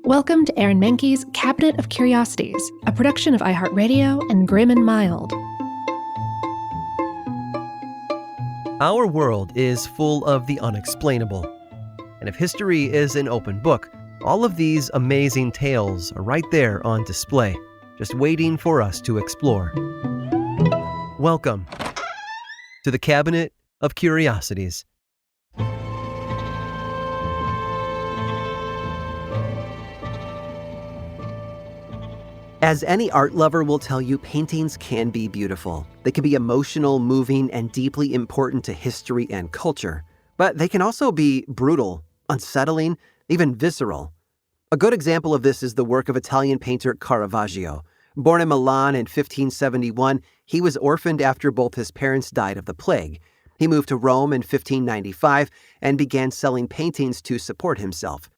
Welcome to Aaron Mahnke's Cabinet of Curiosities, a production of iHeartRadio and Grim and Mild. Our world is full of the unexplainable. And if history is an open book, all of these amazing tales are right there on display, just waiting for us to explore. Welcome to the Cabinet of Curiosities. As any art lover will tell you, paintings can be beautiful. They can be emotional, moving, and deeply important to history and culture. But they can also be brutal, unsettling, even visceral. A good example of this is the work of Italian painter Caravaggio. Born in Milan in 1571, he was orphaned after both his parents died of the plague. He moved to Rome in 1595 and began selling paintings to support himself.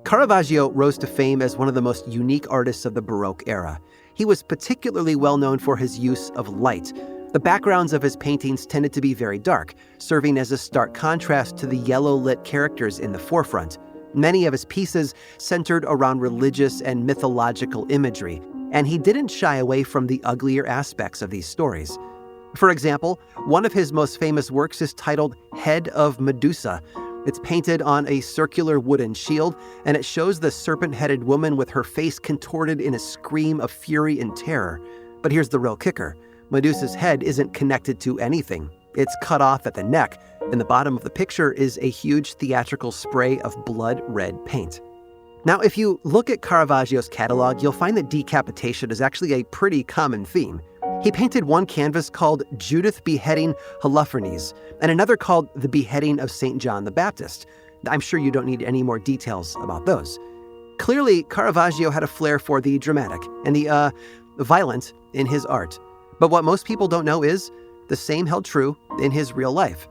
Caravaggio rose to fame as one of the most unique artists of the Baroque era. He was particularly well known for his use of light. The backgrounds of his paintings tended to be very dark, serving as a stark contrast to the yellow-lit characters in the forefront. Many of his pieces centered around religious and mythological imagery, and he didn't shy away from the uglier aspects of these stories. For example, one of his most famous works is titled Head of Medusa. It's painted on a circular wooden shield, and it shows the serpent-headed woman with her face contorted in a scream of fury and terror. But here's the real kicker. Medusa's head isn't connected to anything. It's cut off at the neck, and the bottom of the picture is a huge theatrical spray of blood-red paint. Now, if you look at Caravaggio's catalog, you'll find that decapitation is actually a pretty common theme. He painted one canvas called Judith Beheading Holofernes, and another called The Beheading of St. John the Baptist. I'm sure you don't need any more details about those. Clearly, Caravaggio had a flair for the dramatic and the violent in his art. But what most people don't know is the same held true in his real life.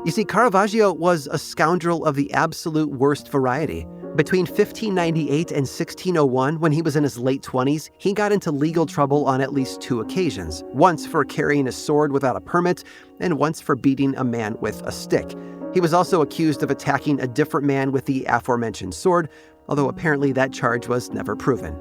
You see, Caravaggio was a scoundrel of the absolute worst variety. Between 1598 and 1601, when he was in his late 20s, he got into legal trouble on at least 2 occasions, once for carrying a sword without a permit, and once for beating a man with a stick. He was also accused of attacking a different man with the aforementioned sword, although apparently that charge was never proven.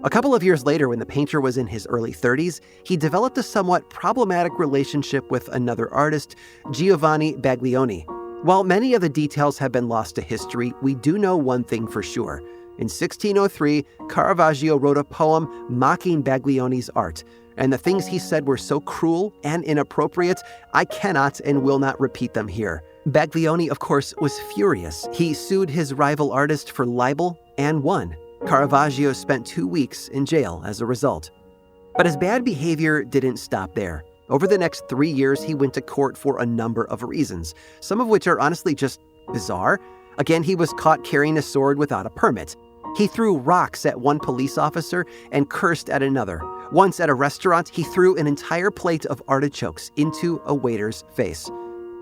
A couple of years later, when the painter was in his early 30s, he developed a somewhat problematic relationship with another artist, Giovanni Baglioni. While many of the details have been lost to history, we do know one thing for sure. In 1603, Caravaggio wrote a poem mocking Baglioni's art, and the things he said were so cruel and inappropriate, I cannot and will not repeat them here. Baglioni, of course, was furious. He sued his rival artist for libel and won. Caravaggio spent 2 weeks in jail as a result. But his bad behavior didn't stop there. Over the next 3 years, he went to court for a number of reasons, some of which are honestly just bizarre. Again, he was caught carrying a sword without a permit. He threw rocks at one police officer and cursed at another. Once at a restaurant, he threw an entire plate of artichokes into a waiter's face.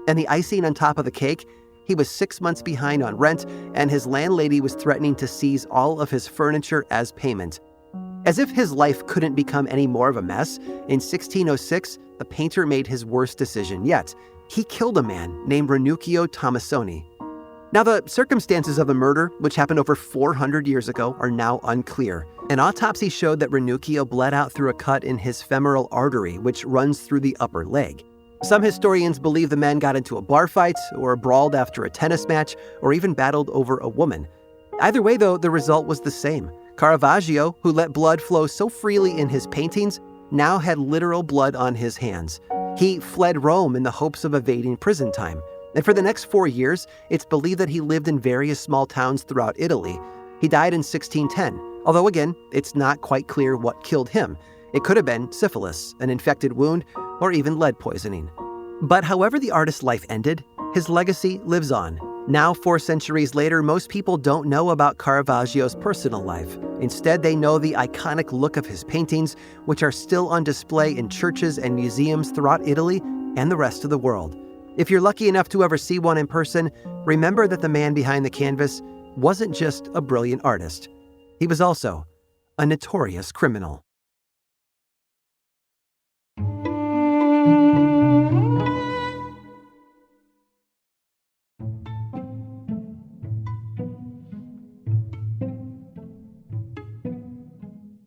And the icing on top of the cake, he was 6 months behind on rent, and his landlady was threatening to seize all of his furniture as payment. As if his life couldn't become any more of a mess, in 1606, the painter made his worst decision yet. He killed a man named Rannuccio Tomassoni. Now, the circumstances of the murder, which happened over 400 years ago, are now unclear. An autopsy showed that Rannuccio bled out through a cut in his femoral artery, which runs through the upper leg. Some historians believe the men got into a bar fight, or brawled after a tennis match, or even battled over a woman. Either way, though, the result was the same. Caravaggio, who let blood flow so freely in his paintings, now had literal blood on his hands. He fled Rome in the hopes of evading prison time. And for the next 4 years, it's believed that he lived in various small towns throughout Italy. He died in 1610, although again, it's not quite clear what killed him. It could have been syphilis, an infected wound, or even lead poisoning. But however the artist's life ended, his legacy lives on. Now, 4 centuries later, most people don't know about Caravaggio's personal life. Instead, they know the iconic look of his paintings, which are still on display in churches and museums throughout Italy and the rest of the world. If you're lucky enough to ever see one in person, remember that the man behind the canvas wasn't just a brilliant artist. He was also a notorious criminal.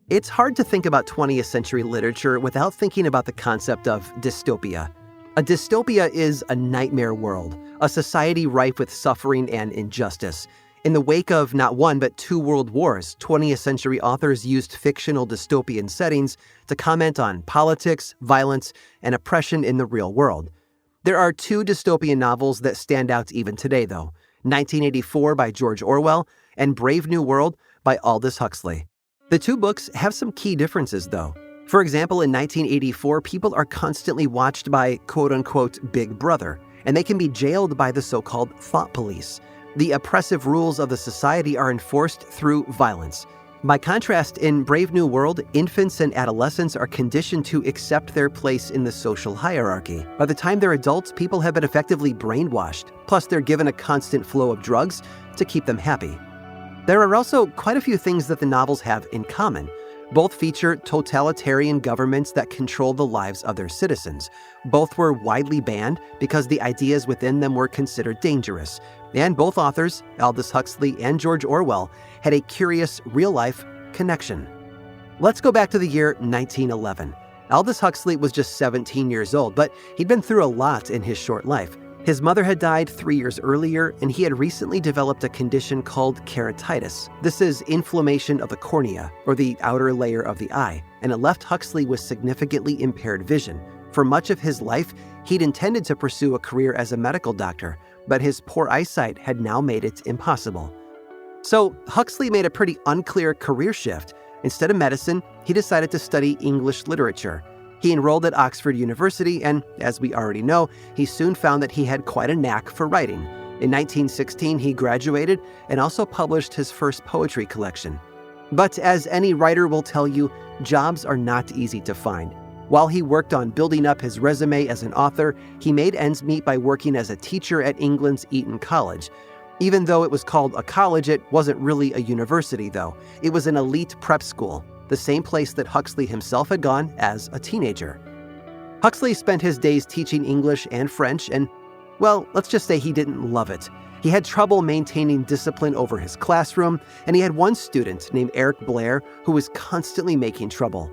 It's hard to think about 20th century literature without thinking about the concept of dystopia. A dystopia is a nightmare world, a society rife with suffering and injustice. In the wake of not one but two world wars, 20th century authors used fictional dystopian settings to comment on politics, violence, and oppression in the real world. There are two dystopian novels that stand out even today, though: 1984 by George Orwell and Brave New World by Aldous Huxley. The two books have some key differences, though. For example, in 1984, people are constantly watched by quote-unquote Big Brother, and they can be jailed by the so-called thought police. The oppressive rules of the society are enforced through violence. By contrast, in Brave New World, infants and adolescents are conditioned to accept their place in the social hierarchy. By the time they're adults, people have been effectively brainwashed, plus they're given a constant flow of drugs to keep them happy. There are also quite a few things that the novels have in common. Both feature totalitarian governments that control the lives of their citizens. Both were widely banned because the ideas within them were considered dangerous. And both authors, Aldous Huxley and George Orwell, had a curious real-life connection. Let's go back to the year 1911. Aldous Huxley was just 17 years old, but he'd been through a lot in his short life. His mother had died 3 years earlier, and he had recently developed a condition called keratitis. This is inflammation of the cornea, or the outer layer of the eye, and it left Huxley with significantly impaired vision. For much of his life, he'd intended to pursue a career as a medical doctor, but his poor eyesight had now made it impossible. So Huxley made a pretty unclear career shift. Instead of medicine, he decided to study English literature. He enrolled at Oxford University, and as we already know, he soon found that he had quite a knack for writing. In 1916, he graduated and also published his first poetry collection. But as any writer will tell you, jobs are not easy to find. While he worked on building up his resume as an author, he made ends meet by working as a teacher at England's Eton College. Even though it was called a college, it wasn't really a university, though. It was an elite prep school, the same place that Huxley himself had gone as a teenager. Huxley spent his days teaching English and French, and, well, let's just say he didn't love it. He had trouble maintaining discipline over his classroom, and he had one student named Eric Blair who was constantly making trouble.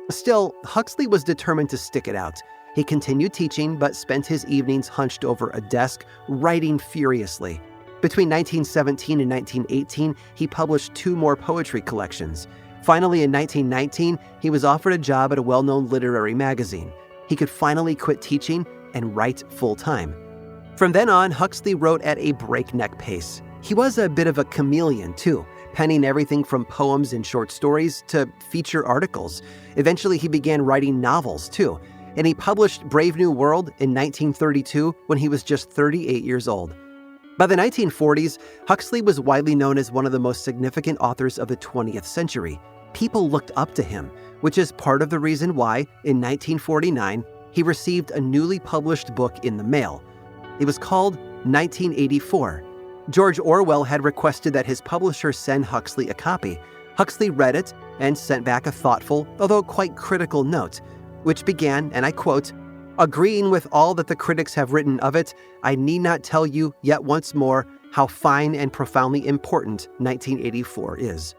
Still, Huxley was determined to stick it out. He continued teaching, but spent his evenings hunched over a desk, writing furiously. Between 1917 and 1918, he published 2 more poetry collections. Finally, in 1919, he was offered a job at a well-known literary magazine. He could finally quit teaching and write full-time. From then on, Huxley wrote at a breakneck pace. He was a bit of a chameleon, too, penning everything from poems and short stories to feature articles. Eventually, he began writing novels, too, and he published Brave New World in 1932 when he was just 38 years old. By the 1940s, Huxley was widely known as one of the most significant authors of the 20th century. People looked up to him, which is part of the reason why, in 1949, he received a newly published book in the mail. It was called 1984. George Orwell had requested that his publisher send Huxley a copy. Huxley read it and sent back a thoughtful, although quite critical note, which began, and I quote, "Agreeing with all that the critics have written of it, I need not tell you yet once more how fine and profoundly important 1984 is."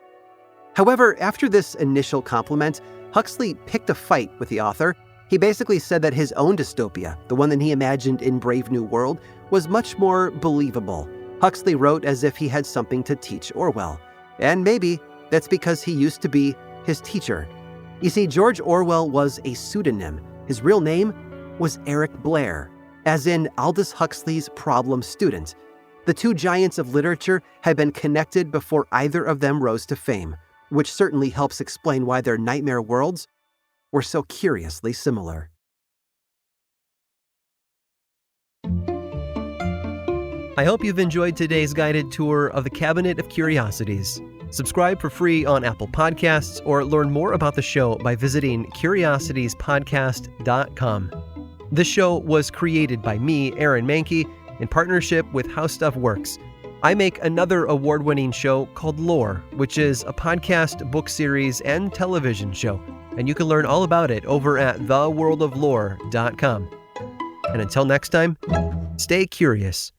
However, after this initial compliment, Huxley picked a fight with the author. He basically said that his own dystopia, the one that he imagined in Brave New World, was much more believable. Huxley wrote as if he had something to teach Orwell. And maybe that's because he used to be his teacher. You see, George Orwell was a pseudonym. His real name was Eric Blair, as in Aldous Huxley's problem student. The two giants of literature had been connected before either of them rose to fame, which certainly helps explain why their nightmare worlds were so curiously similar. I hope you've enjoyed today's guided tour of the Cabinet of Curiosities. Subscribe for free on Apple Podcasts or learn more about the show by visiting curiositiespodcast.com. This show was created by me, Aaron Mahnke, in partnership with How Stuff Works. I make another award-winning show called Lore, which is a podcast, book series, and television show, and you can learn all about it over at theworldoflore.com. And until next time, stay curious.